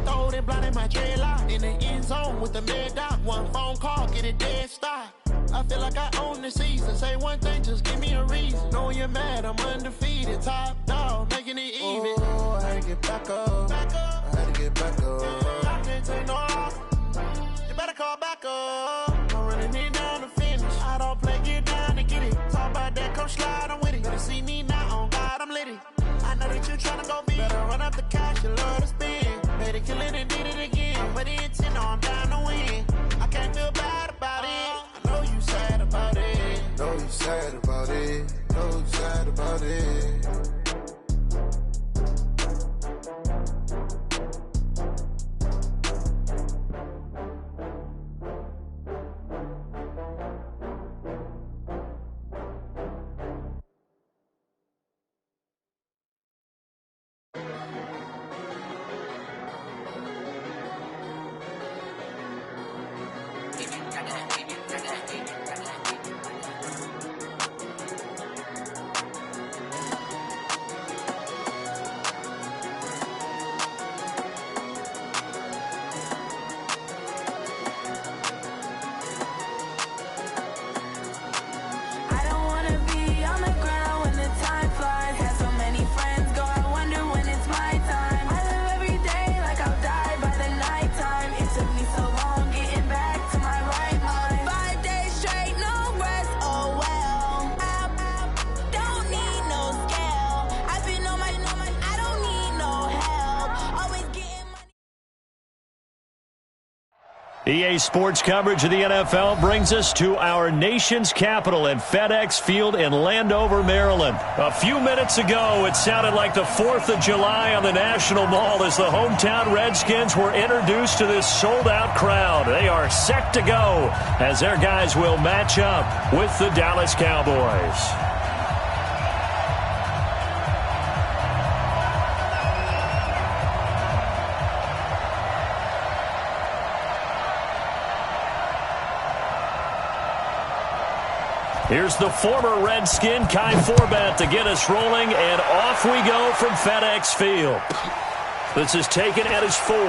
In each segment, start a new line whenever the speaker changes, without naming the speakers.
throwed it blind in my dreadlock. In the end zone with the mad dot. One phone call, get it dead stop. I feel like I own the season. Say one thing, just give me a reason. Knowing you're mad, I'm undefeated. Top dog, making it even. Oh, I had to get back up. I had to get back up. I can't take no loss. You better call back up. I'm running it down to finish. I don't play, get down to get it. Talk about that, come slide, I'm with it. Better see me now, on God, I'm litty. I know that you tryna go big. Better run up the cash, you love to spend. Better kill it and did it again. But the intent, no, I'm down to win. I can't feel bad about it. I know you sad about it. Know you sad about it. Know you sad about it.
EA Sports coverage of the NFL brings us to our nation's capital at FedEx Field in Landover, Maryland. A few minutes ago, it sounded like the 4th of July on the National Mall as the hometown Redskins were introduced to this sold-out crowd. They are set to go as their guys will match up with the Dallas Cowboys. Here's the former Redskin, Kai Forbath, to get us rolling, and off we go from FedEx Field. This is taken at his 4. He'll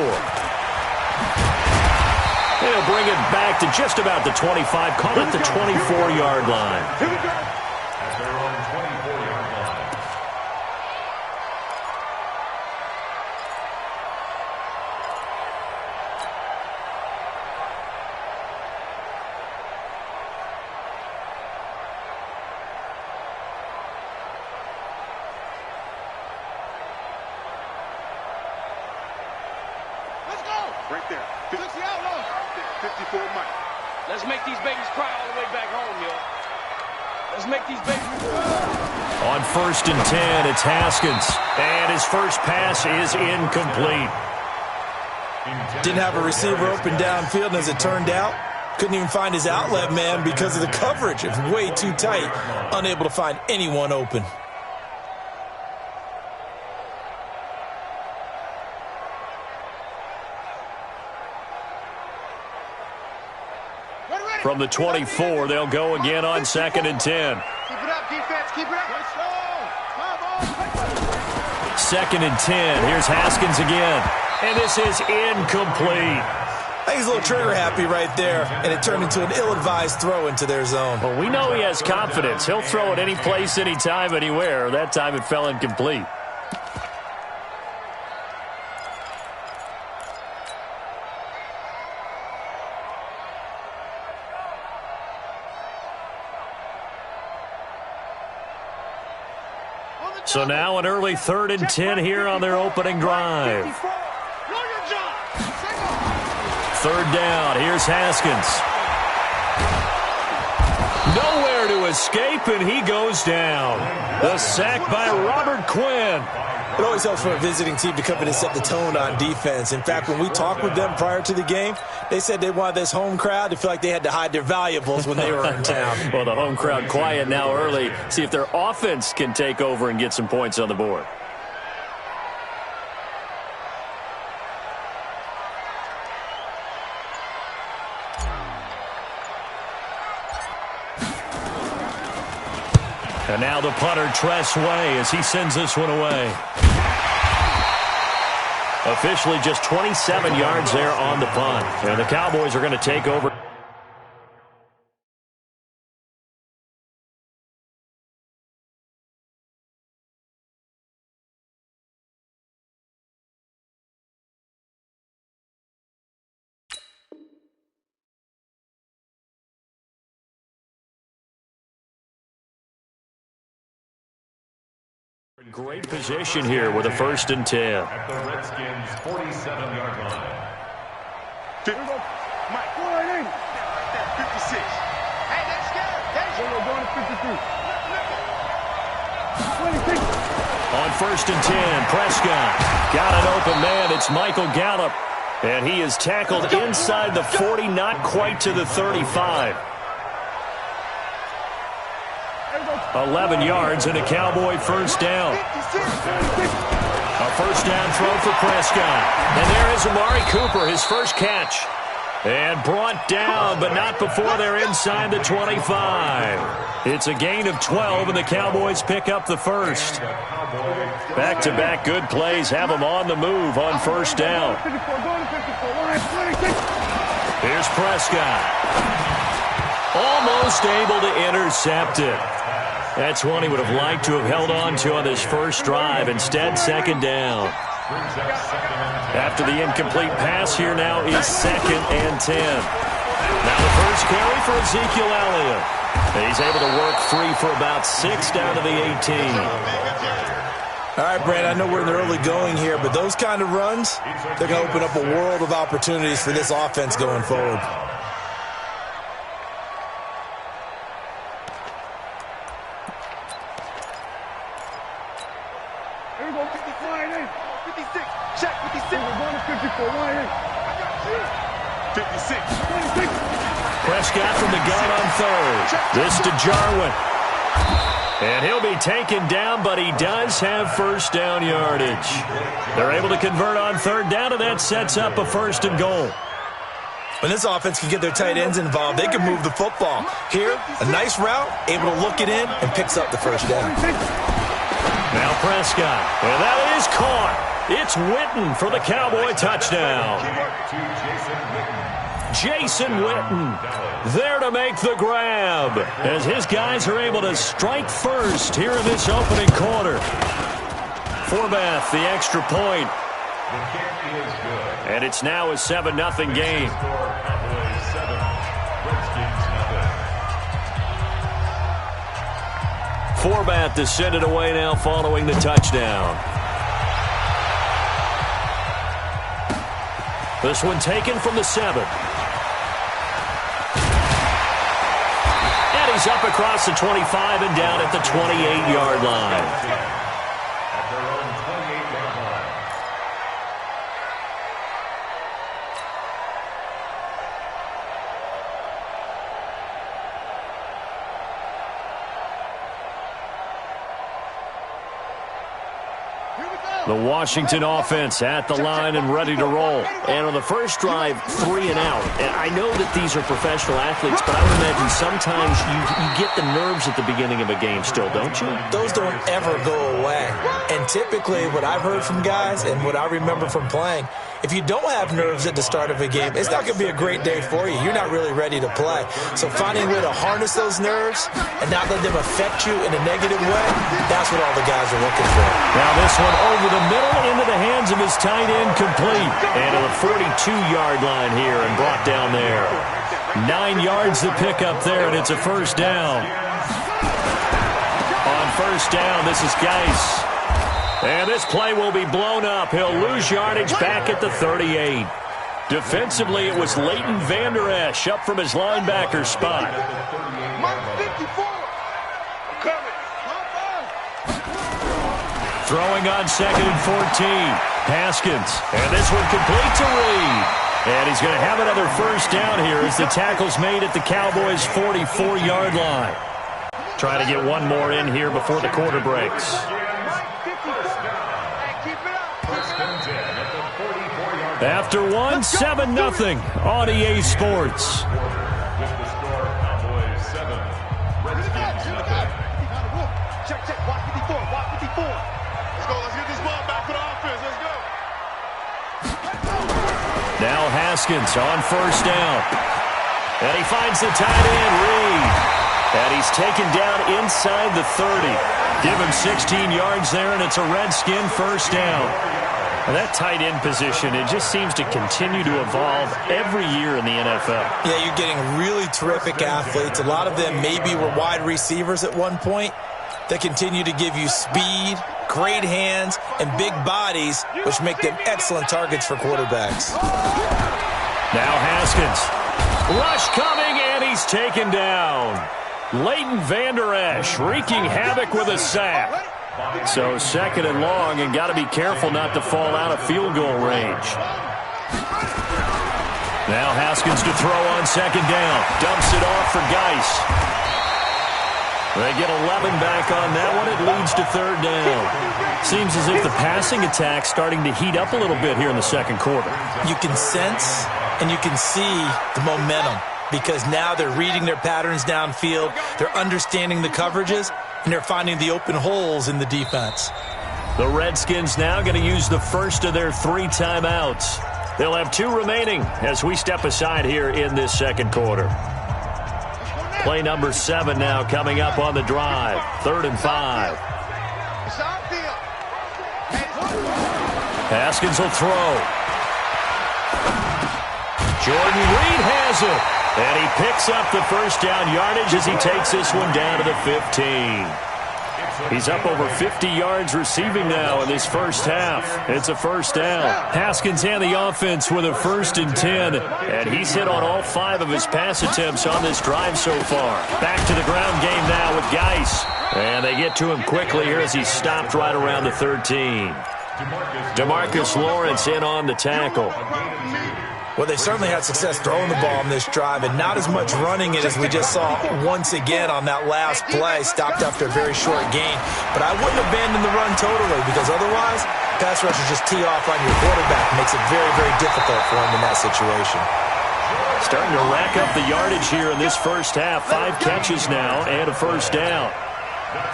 bring it back to just about the 25, call it the 24-yard line.
Here we go. At their own 24-yard line.
Right there. 50 outlaws. 54 Mike.
Let's make these babies cry all the way back home, yo. Let's make these babies cry.
On 1st and 10, it's Haskins. And his first pass is incomplete.
Didn't have a receiver open downfield, and as it turned out, couldn't even find his outlet man because of the coverage. It was way too tight. Unable to find anyone open.
From the 24, they'll go again on 2nd and 10.
Keep it up, defense. Keep it up.
2nd and 10. Here's Haskins again. And this is incomplete.
I think he's a little trigger happy right there, and it turned into an ill-advised throw into their zone.
Well, we know he has confidence. He'll throw it any place, anytime, anywhere. That time it fell incomplete. So now an early 3rd and 10 here on their opening drive. 3rd down. Here's Haskins. Nowhere to escape, and he goes down. The sack by Robert Quinn.
It always helps for a visiting team to come in and set the tone on defense. In fact, when we talked with them prior to the game, they said they wanted this home crowd to feel like they had to hide their valuables when they were in town.
Well, the home crowd quiet now early. See if their offense can take over and get some points on the board. And now the punter, Tress Way, as he sends this one away. Officially just 27 yards there on the punt. And the Cowboys are going to take over. Great position here with a 1st and 10.
At the Redskins' 47-yard line.
Mike, go right in. 56. Hey, let's go. We're going to 53. 26.
On 1st and 10, Prescott got an open man. It's Michael Gallup. And he is tackled inside the 40, not quite to the 35. 11 yards and a Cowboy 1st down. A 1st down throw for Prescott. And there is Amari Cooper, his first catch. And brought down, but not before they're inside the 25. It's a gain of 12, and the Cowboys pick up the 1st. Back-to-back good plays have them on the move on 1st down. Here's Prescott. Almost able to intercept it. That's one he would have liked to have held on to on this first drive. Instead, 2nd down. After the incomplete pass, here now is 2nd and 10. Now the first carry for Ezekiel Elliott. He's able to work free for about 6 down to the 18.
All right, Brad, I know we're in the early going here, but those kind of runs, they're going to open up a world of opportunities for this offense going forward.
Here we go, 55 in. 56. Check 56. We're going to 54. Line in. 56. 26.
Prescott from the gun on 3rd. This to Jarwin. And he'll be taken down, but he does have 1st down yardage. They're able to convert on 3rd down, and that sets up a 1st and goal.
When this offense can get their tight ends involved, they can move the football. Here, a nice route, able to look it in, and picks up the 1st down.
Now Prescott, and that is caught. It's Witten for the Cowboy touchdown. Jason Witten there to make the grab as his guys are able to strike first here in this opening quarter. Forbath, the extra point. And it's now a 7-0 game. Forbath to send it away now following the touchdown. This one taken from the 7. And he's up across the 25 and down at the 28-yard line.
At their own 28-yard line.
The Washington offense at the line and ready to roll. And on the first drive, 3 and out. And I know that these are professional athletes, but I would imagine sometimes you get the nerves at the beginning of a game still, don't you?
Those don't ever go away. And typically what I've heard from guys and what I remember from playing, if you don't have nerves at the start of a game, it's not going to be a great day for you. You're not really ready to play. So finding a way to harness those nerves and not let them affect you in a negative way, that's what all the guys are looking for.
Now this one over the middle into the hands of his tight end, complete. And to the 42-yard line here and brought down there. 9 yards to pick up there, and it's a 1st down. On 1st down, this is Geis. And this play will be blown up. He'll lose yardage back at the 38. Defensively, it was Leighton Vander Esch up from his linebacker spot.
Mark 54. I'm coming.
Throwing on 2nd and 14. Haskins. And this one complete to Reed. And he's going to have another 1st down here as the tackle's made at the Cowboys' 44-yard line. Trying to get one more in here before the quarter breaks. After one, 7-0 on EA Sports.
With the score, Cowboys 7, Redskins 0.
Check. Watch 54. Let's go. Let's get this ball back for the offense. Let's go.
Now Haskins on first down. And he finds the tight end, Reed. And he's taken down inside the 30. Give him 16 yards there, and it's a Redskin first down. And that tight end position, it just seems to continue to evolve every year in the NFL.
Yeah, you're getting really terrific athletes. A lot of them maybe were wide receivers at one point. They continue to give you speed, great hands, and big bodies, which make them excellent targets for quarterbacks.
Now Haskins. Rush coming, and he's taken down. Leighton Vander Esch wreaking havoc with a sack. So second and long, and got to be careful not to fall out of field goal range. Now Haskins to throw on second down. Dumps it off for Geis. They get 11 back on that one. It leads to third down. Seems as if the passing attack's starting to heat up a little bit here in the second quarter.
You can sense and you can see the momentum because now they're reading their patterns downfield, they're understanding the coverages, and they're finding the open holes in the defense.
The Redskins now going to use the first of their 3 timeouts. They'll have 2 remaining as we step aside here in this second quarter. Play number 7 now coming up on the drive. 3rd and 5. Haskins will throw. Jordan Reed has it. And he picks up the first down yardage as he takes this one down to the 15. He's up over 50 yards receiving now in this first half. It's a first down. Haskins and the offense with a 1st and 10. And he's hit on all 5 of his pass attempts on this drive so far. Back to the ground game now with Geis. And they get to him quickly here as he's stopped right around the 13. DeMarcus Lawrence in on the tackle.
Well, they certainly had success throwing the ball on this drive and not as much running it as we just saw once again on that last play, stopped after a very short gain. But I wouldn't abandon the run totally because otherwise, pass rushers just tee off on your quarterback. Makes it very, very difficult for him in that situation.
Starting to rack up the yardage here in this first half. 5 catches now and a first down.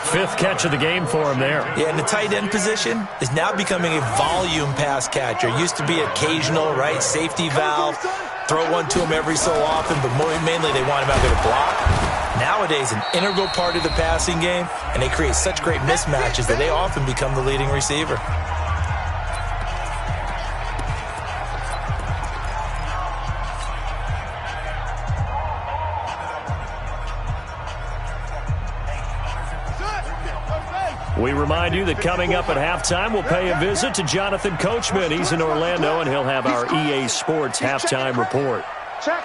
5th catch of the game for him there.
Yeah, and the tight end position is now becoming a volume pass catcher. Used to be occasional, right? Safety valve. Throw one to him every so often, but mainly they want him out there to block. Nowadays, an integral part of the passing game, and they create such great mismatches that they often become the leading receiver.
We remind you that coming up at halftime, we'll pay a visit to Jonathan Coachman. He's in Orlando, and he'll have our EA Sports halftime report.
Check.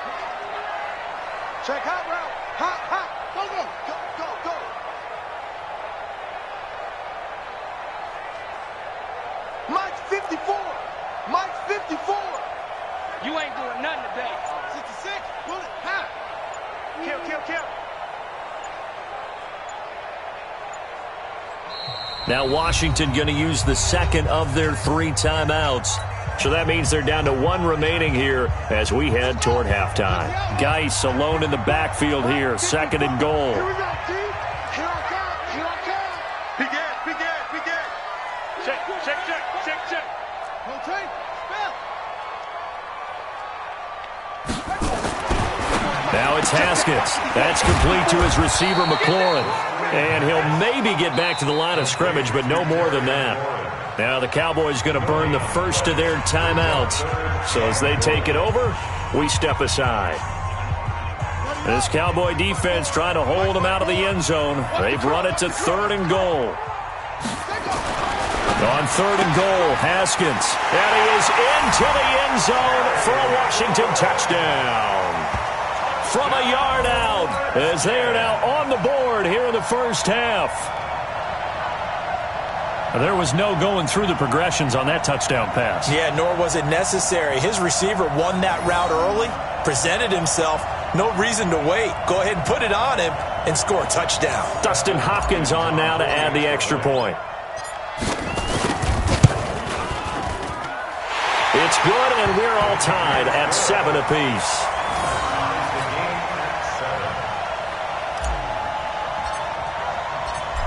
Check, hot route. Hot. Go. Mike's 54. Mike's 54.
You ain't doing nothing today.
66. Bullet. Hot. Kill.
Now Washington going to use the second of their 3 timeouts. So that means they're down to 1 remaining here as we head toward halftime. Geis alone in the backfield here. 2nd and goal.
Here we go, T. Here I come. Big gas. Check. Hold tight.
Now it's Haskins. That's complete to his receiver, McLaurin. And he'll maybe get back to the line of scrimmage, but no more than that. Now the Cowboys going to burn the first of their timeouts. So as they take it over, we step aside. This Cowboy defense trying to hold them out of the end zone. They've run it to 3rd and goal. On 3rd and goal, Haskins. And he is into the end zone for a Washington touchdown. From a yard out, as they are now on the board here in the first half. There was no going through the progressions on that touchdown pass.
Yeah, nor was it necessary. His receiver won that route early, presented himself. No reason to wait. Go ahead and put it on him and score a touchdown.
Dustin Hopkins on now to add the extra point. It's good, and we're all tied at 7 apiece.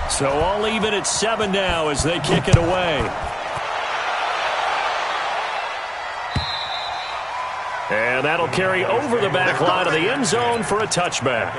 So all even at 7 now as they kick it away. And that'll carry over the back line of the end zone for a touchback.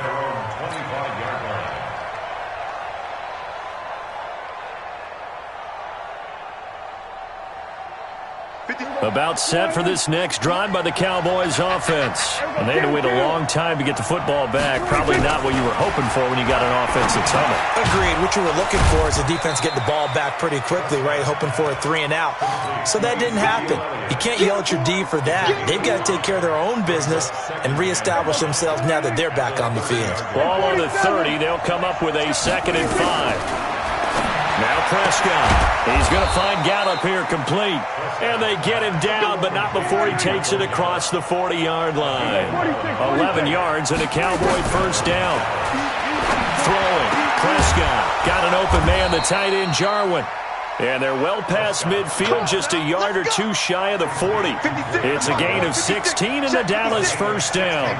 About set for this next drive by the Cowboys offense. And they had to wait a long time to get the football back. Probably not what you were hoping for when you got an offense that's humming.
Agreed. What you were looking for is the defense getting the ball back pretty quickly, right? Hoping for a 3 and out. So that didn't happen. You can't yell at your D for that. They've got to take care of their own business and reestablish themselves now that they're back on the field.
Ball on the 30. They'll come up with a 2nd and 5. Now Prescott. He's going to find Gallup here complete. And they get him down, but not before he takes it across the 40-yard line. 11 yards and a Cowboy first down. Throwing. Prescott. Got an open man, the tight end Jarwin. And they're well past midfield, just a yard or two shy of the 40. It's a gain of 16 and the Dallas first down.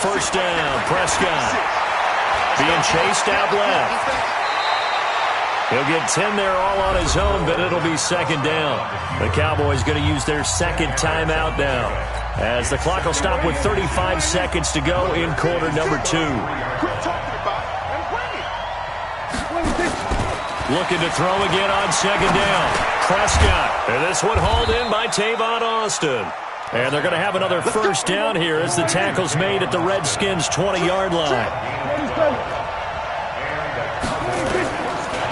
First down, Prescott. Being chased out left. He'll get 10 there all on his own, but it'll be 2nd down. The Cowboys going to use their 2nd timeout now, as the clock will stop with 35 seconds to go in quarter number 2. Looking to throw again on 2nd down. Prescott. And this one hauled in by Tavon Austin. And they're going to have another first down here as the tackle's made at the Redskins' 20-yard line.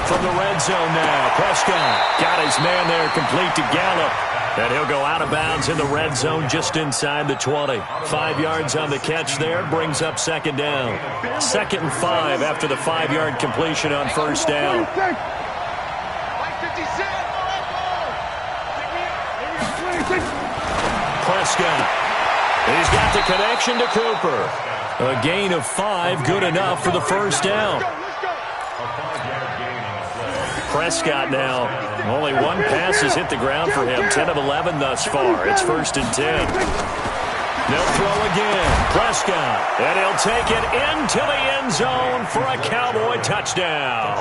From the red zone now, Prescott got his man there complete to Gallup. And he'll go out of bounds in the red zone just inside the 20. 5 yards on the catch there, brings up 2nd down. 2nd and 5 after the 5-yard completion on first down. Prescott. He's got the connection to Cooper. A gain of 5, good enough for the first down. Prescott now, only one pass has hit the ground for him. 10 of 11 thus far. It's 1st and 10. They'll throw again. Prescott. And he'll take it into the end zone for a Cowboy touchdown.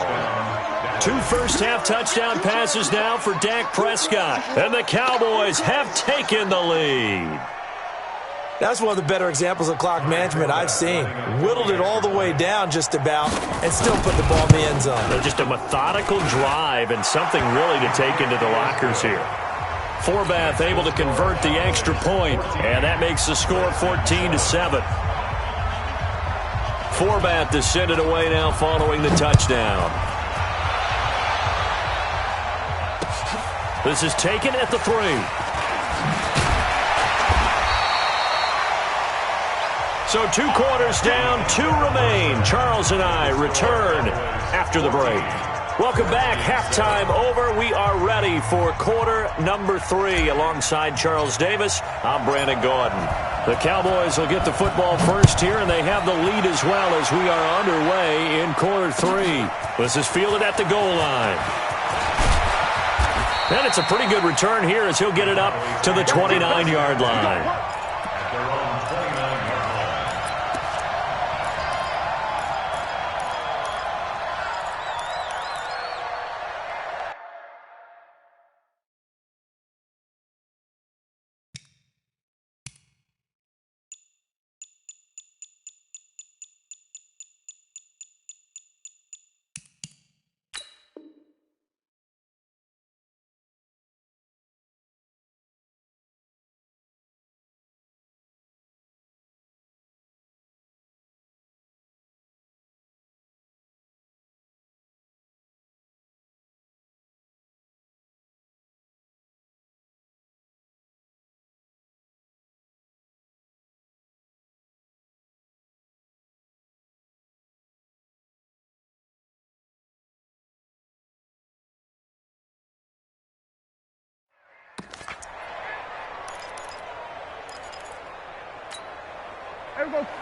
2 first-half touchdown passes now for Dak Prescott. And the Cowboys have taken the lead.
That's one of the better examples of clock management I've seen. Whittled it all the way down just about and still put the ball in the end zone.
Just a methodical drive and something really to take into the lockers here. Forbath able to convert the extra point, and that makes the score 14-7. Forbath to send it away now following the touchdown. This is taken at the 3. So 2 quarters down, 2 remain. Charles and I return after the break. Welcome back. Halftime over. We are ready for quarter number 3. Alongside Charles Davis, I'm Brandon Gordon. The Cowboys will get the football first here, and they have the lead as well as we are underway in quarter 3. This is fielded at the goal line. And it's a pretty good return here as he'll get it up to the 29-yard line.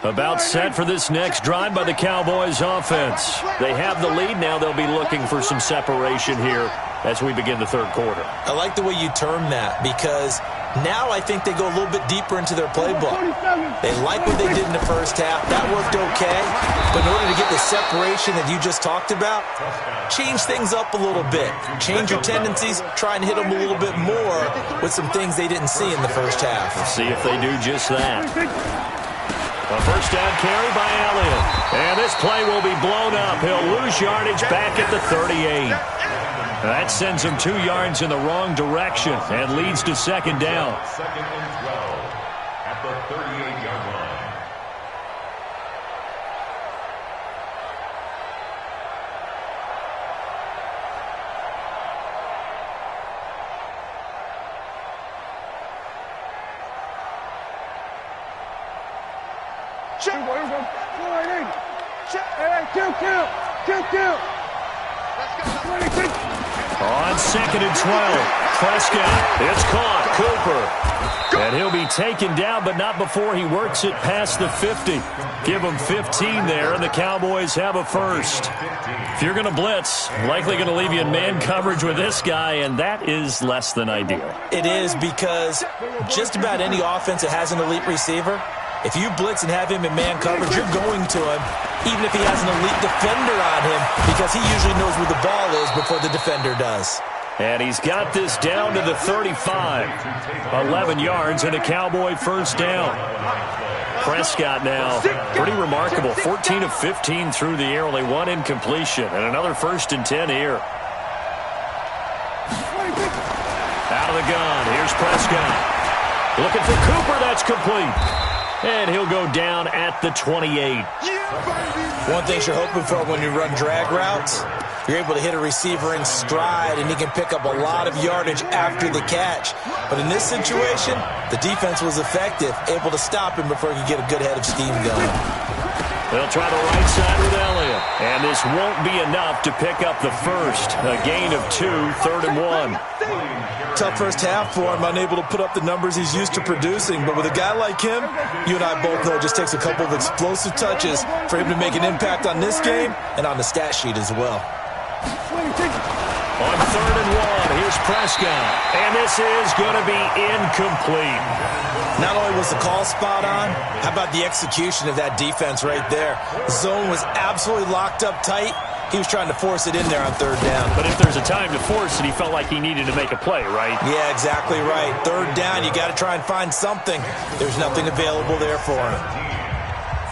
About set for this next drive by the Cowboys offense. They have the lead now. They'll be looking for some separation here as we begin the third quarter.
I like the way you term that because Now I think they go a little bit deeper into their playbook. They like what they did in the first half. That worked okay. But in order to get the separation that you just talked about, change things up a little bit. Change your tendencies. Try and hit them a little bit more with some things they didn't see in the first half.
Let's see if they do just that. A first down carry by Elliott. And this play will be blown up. He'll lose yardage back at the 38. That sends him 2 yards in the wrong direction and leads to second down.
Second and 12 at the 38-yard line.
Check. Here we go. Go right in. Check. Hey, kill. Let's go. 26.
On second and 12, Prescott. It's caught. Cooper. And he'll be taken down, but not before he works it past the 50. Give him 15 there, and the Cowboys have a first. If you're going to blitz, likely going to leave you in man coverage with this guy, and that is less than ideal.
It is, because just about any offense that has an elite receiver, if you blitz and have him in man coverage, you're going to him, even if he has an elite defender on him, because he usually knows where the ball is before the defender does.
And he's got this down to the 35. 11 yards and a Cowboy first down. Prescott now, pretty remarkable. 14 of 15 through the air, only 1 incompletion, and another first and 10 here. Out of the gun, here's Prescott. Looking for Cooper, that's complete. And he'll go down at the 28.
One thing you're hoping for when you run drag routes, you're able to hit a receiver in stride, and he can pick up a lot of yardage after the catch. But in this situation, the defense was effective, able to stop him before he could get a good head of steam going.
They'll try the right side with Elliott. And this won't be enough to pick up the first. A gain of 2, 3rd and 1.
Tough first half for him, unable to put up the numbers he's used to producing. But with a guy like him, you and I both know it just takes a couple of explosive touches for him to make an impact on this game and on the stat sheet as well.
On 3rd and 1, here's Prescott. And this is going to be incomplete.
Not only was the call spot on, how about the execution of that defense right there? The zone was absolutely locked up tight. He was trying to force it in there on 3rd down.
But if there's a time to force it, he felt like he needed to make a play, right?
Yeah, exactly right. 3rd down, you got to try and find something. There's nothing available there for him.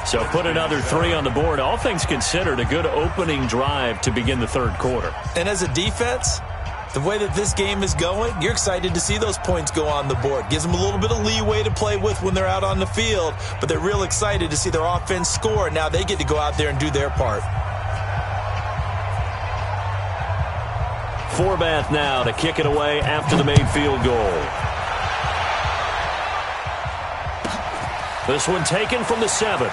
So put another 3 on the board. All things considered, a good opening drive to begin the 3rd quarter.
And as a defense, the way that this game is going, you're excited to see those points go on the board. Gives them a little bit of leeway to play with when they're out on the field, but they're real excited to see their offense score. Now they get to go out there and do their part.
Forbath now to kick it away after the made field goal. This one taken from the 7.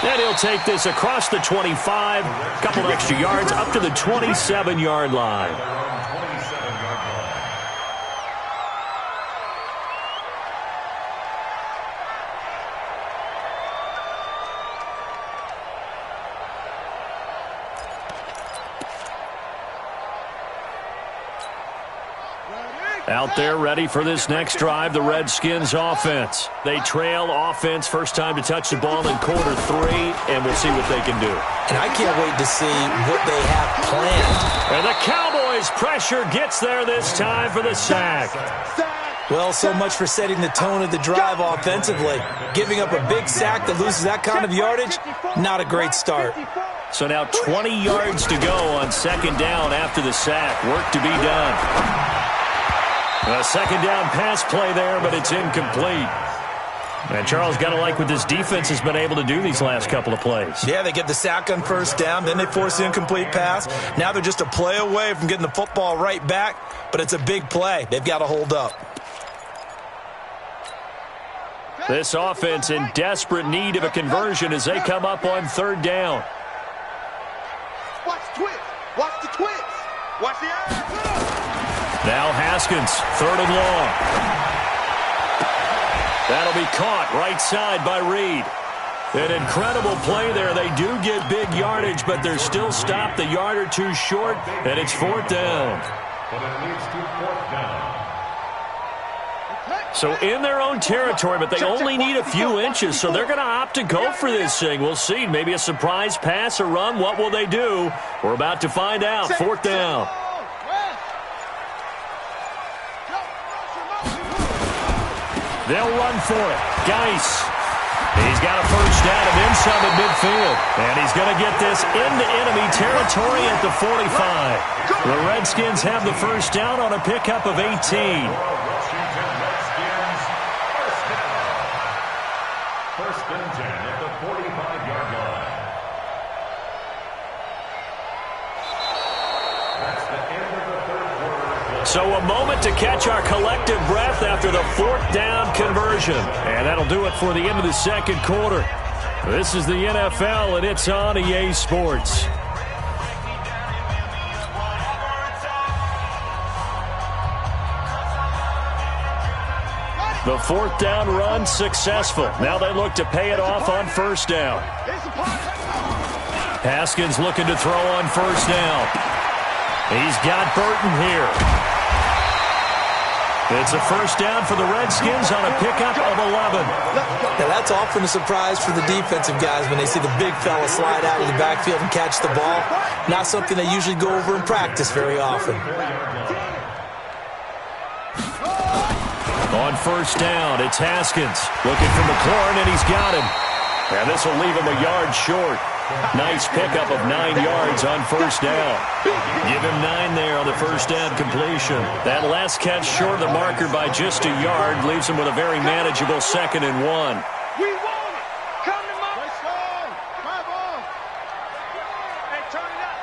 And he'll take this across the 25, a couple extra yards up to the 27-yard line. Out there ready for this next drive, the Redskins offense. They trail offense, first time to touch the ball in quarter 3, and we'll see what they can do.
And I can't wait to see what they have planned.
And the Cowboys' pressure gets there this time for the sack.
Well, so much for setting the tone of the drive offensively. Giving up a big sack that loses that kind of yardage, not a great start.
So now 20 yards to go on 2nd down after the sack. Work to be done. A 2nd down pass play there, but it's incomplete. And Charles, got to like what this defense has been able to do these last couple of plays.
Yeah, they get the sack on 1st down, then they force the incomplete pass. Now they're just a play away from getting the football right back, but it's a big play. They've got to hold up.
This offense in desperate need of a conversion as they come up on 3rd down.
Watch the twist. Watch the twist. Watch the eye.
Now Haskins, 3rd and long. That'll be caught right side by Reed. An incredible play there. They do get big yardage, but they're still stopped a yard or 2 short, and it's 4th down.
But it leads to 4th down.
So in their own territory, but they only need a few inches, so they're going to opt to go for this thing. We'll see. Maybe a surprise pass or run. What will they do? We're about to find out. 4th down. They'll run for it. Geis. He's got a first down and then some at midfield. And he's going to get this into enemy territory at the 45. The Redskins have the first down on a pickup of 18.
First and 10 at the 45-yard line. That's the end of the third quarter.
So a moment to catch our collective breath after the 4th down conversion. And that'll do it for the end of the second quarter. This is the NFL, and it's on EA Sports. The 4th down run successful. Now they look to pay it off on first down. Haskins looking to throw on first down. He's got Burton here. It's a first down for the Redskins on a pickup of 11.
Now that's often a surprise for the defensive guys when they see the big fella slide out of the backfield and catch the ball. Not something they usually go over in practice very often.
On first down, it's Haskins looking for McLaurin, and he's got him. And this will leave him a yard short. Nice pickup of 9 yards on first down. Give him 9 there on the first down completion. That last catch short of the marker by just a yard leaves him with a very manageable 2nd and 1.
We want it. Come to my side. Hey, turn it up.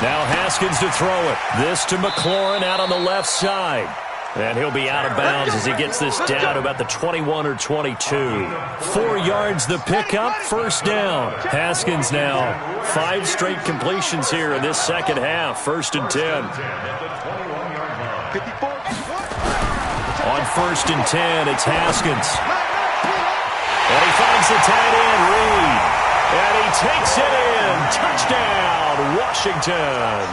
Now Haskins to throw it. This to McLaurin out on the left side. And he'll be out of bounds as he gets this down to about the 21 or 22. 4 yards the pickup, first down. Haskins now 5 straight completions here in this second half. 1st and 10. On 1st and 10, it's Haskins. And he finds the tight end, Reed. And he takes it in. Touchdown, Washington.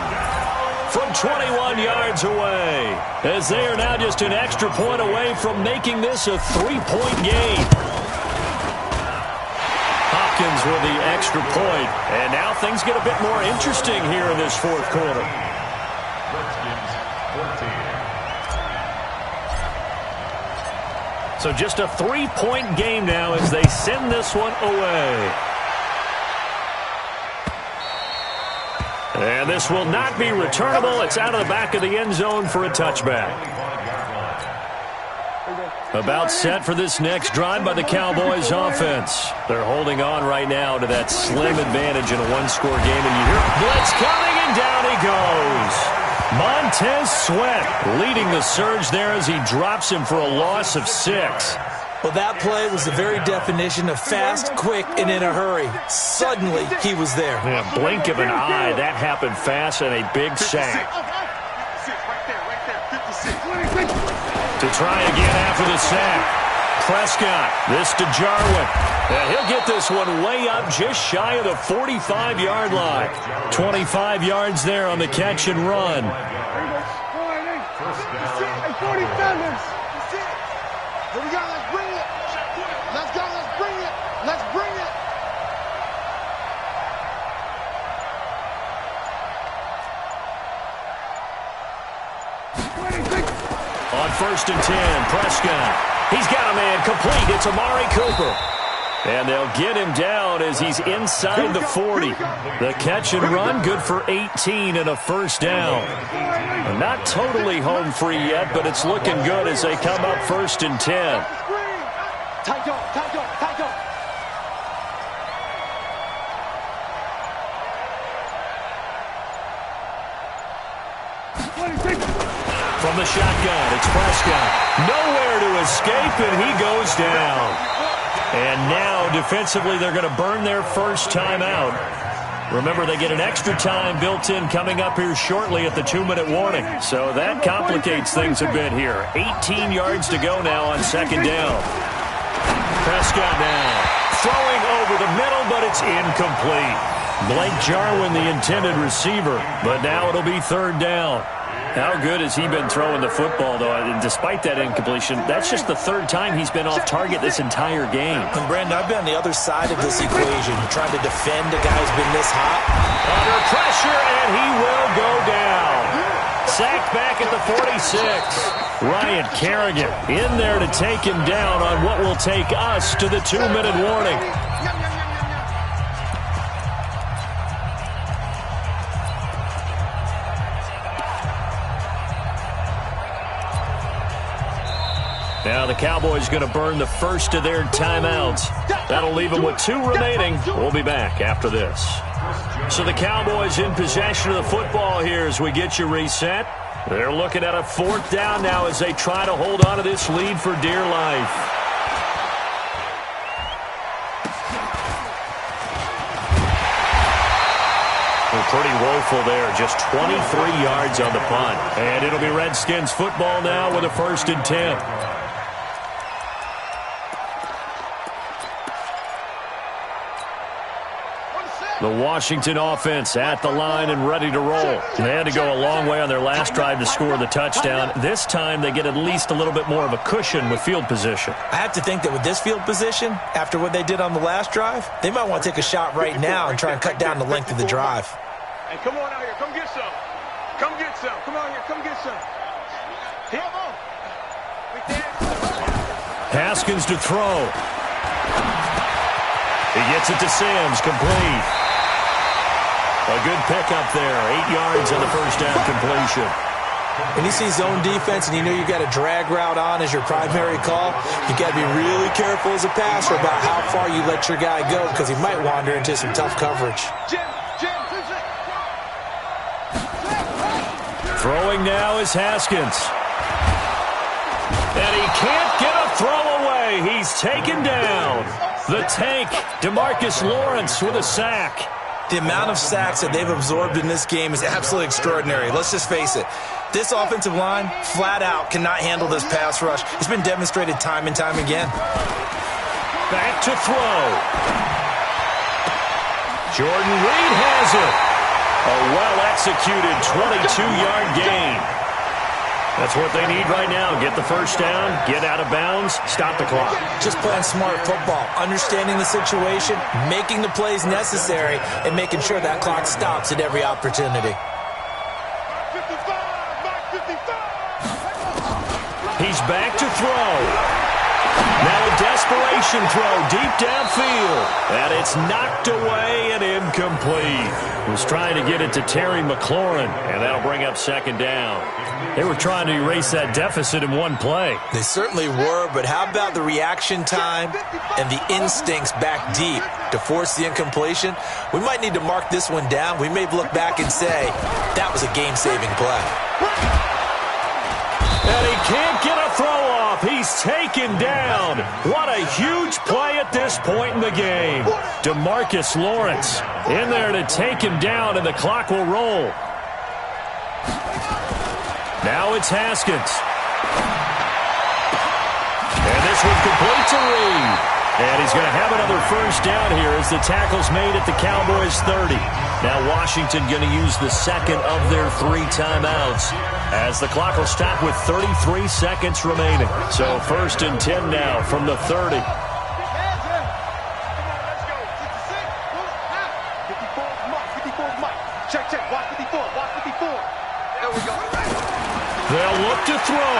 From 21 yards away, as they are now just an extra point away from making this a 3-point game. Hopkins with the extra point, and now things get a bit more interesting here in this 4th quarter.
Redskins 14.
So just a 3-point game now as they send this one away. And this will not be returnable. It's out of the back of the end zone for a touchback. About set for this next drive by the Cowboys offense. They're holding on right now to that slim advantage in a 1-score game. And you hear blitz coming, and down he goes. Montez Sweat leading the surge there as he drops him for a loss of 6.
Well, that play was the very definition of fast, quick, and in a hurry. Suddenly, he was there.
Yeah, blink of an eye. That happened fast and a big sack. To try again after the sack. Prescott, this to Jarwin. And he'll get this one way up just shy of the 45-yard line. 25 yards there on the catch and run.
47. Here we go, let's bring it. Let's go, let's bring it. Let's bring it.
On 1st and 10, Prescott. He's got a man complete. It's Amari Cooper. And they'll get him down as he's inside the 40. The catch and run, good for 18 and a first down. Not totally home free yet, but it's looking good as they come up 1st and 10.
Tight off, tight off, tight off.
From the shotgun, it's Prescott. Nowhere to escape, and he goes down. And now, defensively, they're going to burn their first time out. Remember, they get an extra time built in coming up here shortly at the 2-minute warning. So that complicates things a bit here. 18 yards to go now on 2nd down. Prescott now throwing over the middle, but it's incomplete. Blake Jarwin, the intended receiver, but now it'll be 3rd down. How good has he been throwing the football, though? And despite that incompletion, that's just the third time he's been off target this entire game.
And, Brandon, I've been on the other side of this equation, trying to defend a guy who's been this hot.
Under pressure, and he will go down. Sacked back at the 46. Ryan Kerrigan in there to take him down on what will take us to the 2-minute warning. Now the Cowboys going to burn the first of their timeouts. That'll leave them with 2 remaining. We'll be back after this. So the Cowboys in possession of the football here as we get you reset. They're looking at a 4th down now as they try to hold on to this lead for dear life. They're pretty woeful there. Just 23 yards on the punt. And it'll be Redskins football now with a 1st and 10. The Washington offense at the line and ready to roll. They had to go a long way on their last drive to score the touchdown. This time they get at least a little bit more of a cushion with field position.
I have to think that with this field position, after what they did on the last drive, they might want to take a shot right now and try and cut down the length of the drive.
Hey, come on out here. Come get some. Come get some. Come on here. Come get some. Here, on.
Haskins to throw. He gets it to Sims, complete. A good pickup there, 8 yards on the first down completion.
When you see zone defense and you know you got a drag route on as your primary call, you got to be really careful as a passer about how far you let your guy go because he might wander into some tough coverage.
Throwing now is Haskins. And he can't get a throw away. He's taken down. The tank, DeMarcus Lawrence with a sack.
The amount of sacks that they've absorbed in this game is absolutely extraordinary. Let's just face it. This offensive line, flat out, cannot handle this pass rush. It's been demonstrated time and time again.
Back to throw. Jordan Reed has it. A well-executed 22-yard gain. That's what they need right now. Get the first down, get out of bounds, stop the clock.
Just playing smart football, understanding the situation, making the plays necessary, and making sure that clock stops at every opportunity.
He's back to throw. Now a desperation throw deep downfield. And it's knocked away and incomplete. Was trying to get it to Terry McLaurin, and that'll bring up 2nd down. They were trying to erase that deficit in one play.
They certainly were, but how about the reaction time and the instincts back deep to force the incompletion? We might need to mark this one down. We may look back and say, that was a game-saving play.
And he can't get a throw off. He's taken down. What a huge play at this point in the game. DeMarcus Lawrence in there to take him down, and the clock will roll. Now it's Haskins. And this one complete to Reed. And he's going to have another first down here as the tackle's made at the Cowboys' 30. Now Washington going to use the 2nd of their 3 timeouts as the clock will stop with 33 seconds remaining. So 1st and 10 now from the 30.
Check. Watch 54. Watch 54. There we go.
They'll look to throw.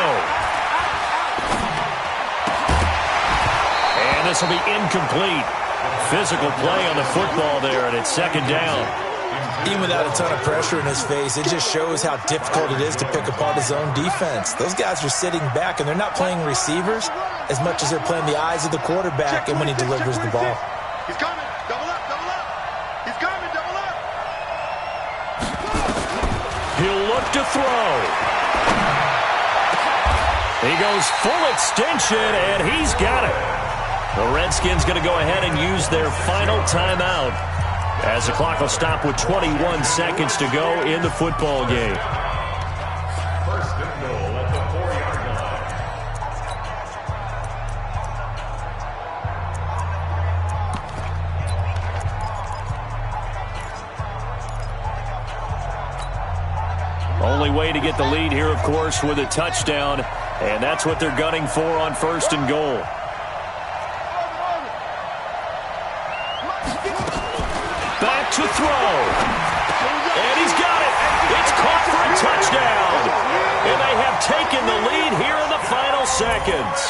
And this will be incomplete. Physical play on the football there, and it's 2nd down.
Even without a ton of pressure in his face, it just shows how difficult it is to pick apart his own defense. Those guys are sitting back, and they're not playing receivers as much as they're playing the eyes of the quarterback and when he delivers the ball.
He's coming. Double up. He's coming. Double up.
He'll look to throw. He goes full extension, and he's got it. The Redskins going to go ahead and use their final timeout as the clock will stop with 21 seconds to go in the football game.
First and goal at the 4-yard line.
Only way to get the lead here, of course, with a touchdown, and that's what they're gunning for on 1st and goal. Back to throw. And he's got it. It's caught for a touchdown. And they have taken the lead here in the final seconds.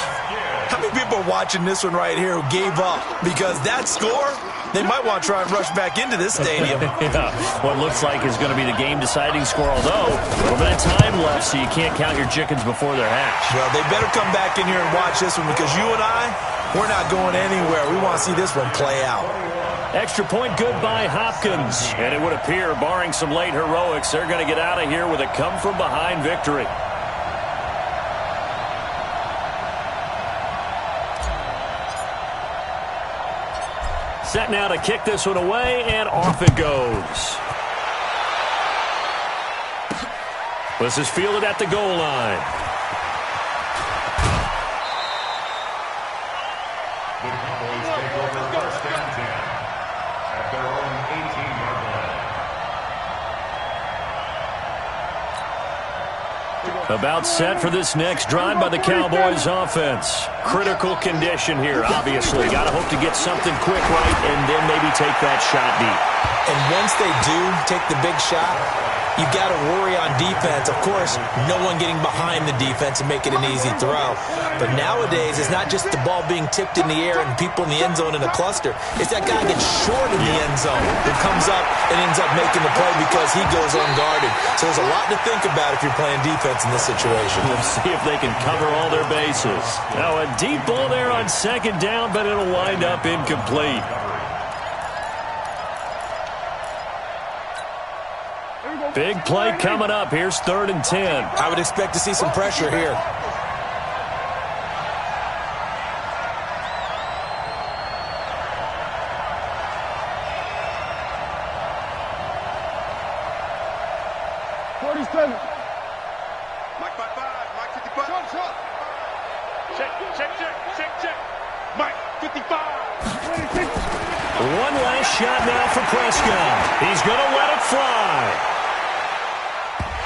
How many people are watching this one right here who gave up? Because that score, they might want to try and rush back into this stadium.
Yeah, what looks like is going to be the game-deciding score, although a little bit of time left, so you can't count your chickens before they're hatched.
Well, they better come back in here and watch this one because you and I, we're not going anywhere. We want to see this one play out.
Extra point good by Hopkins. And it would appear, barring some late heroics, they're going to get out of here with a come-from-behind victory. Set now to kick this one away, and off it goes. This is fielded at the goal line.
The Cowboys take over 1st and 10 at their own 18-yard line.
About set for this next drive by the Cowboys offense. Critical condition here, obviously. Got to hope to get something quick right and then maybe take that shot deep.
And once they do take the big shot, you've got to worry on defense. Of course, no one getting behind the defense and make it an easy throw. But nowadays, it's not just the ball being tipped in the air and people in the end zone in a cluster. It's that guy gets short in the end zone who comes up and ends up making the play because he goes unguarded. So there's a lot to think about if you're playing defense in this situation.
We'll see if they can cover all their bases. Now a deep ball there on 2nd down, but it'll wind up incomplete. Big play coming up. Here's 3rd and 10.
I would expect to see some pressure here.
Mike 55, Mike 55. Shot. Check. Mike 55.
One last shot now for Prescott. He's going to let it fly.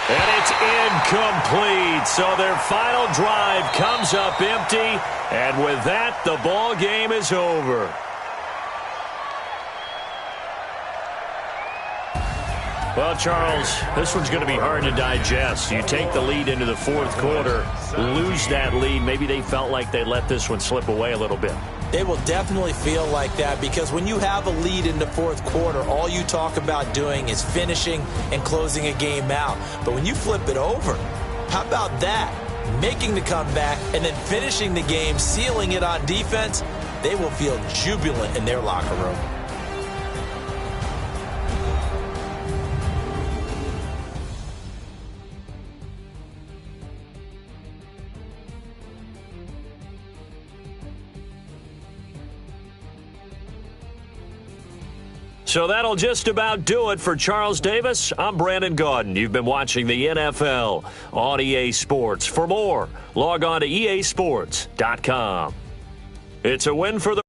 And it's incomplete. So their final drive comes up empty. And with that, the ball game is over. Well, Charles, this one's going to be hard to digest. You take the lead into the 4th quarter, lose that lead. Maybe they felt like they let this one slip away a little bit.
They will definitely feel like that because when you have a lead in the 4th quarter, all you talk about doing is finishing and closing a game out. But when you flip it over, how about that? Making the comeback and then finishing the game, sealing it on defense, they will feel jubilant in their locker room.
So that'll just about do it for Charles Davis. I'm Brandon Gaudin. You've been watching the NFL on EA Sports. For more, log on to easports.com. It's a win for the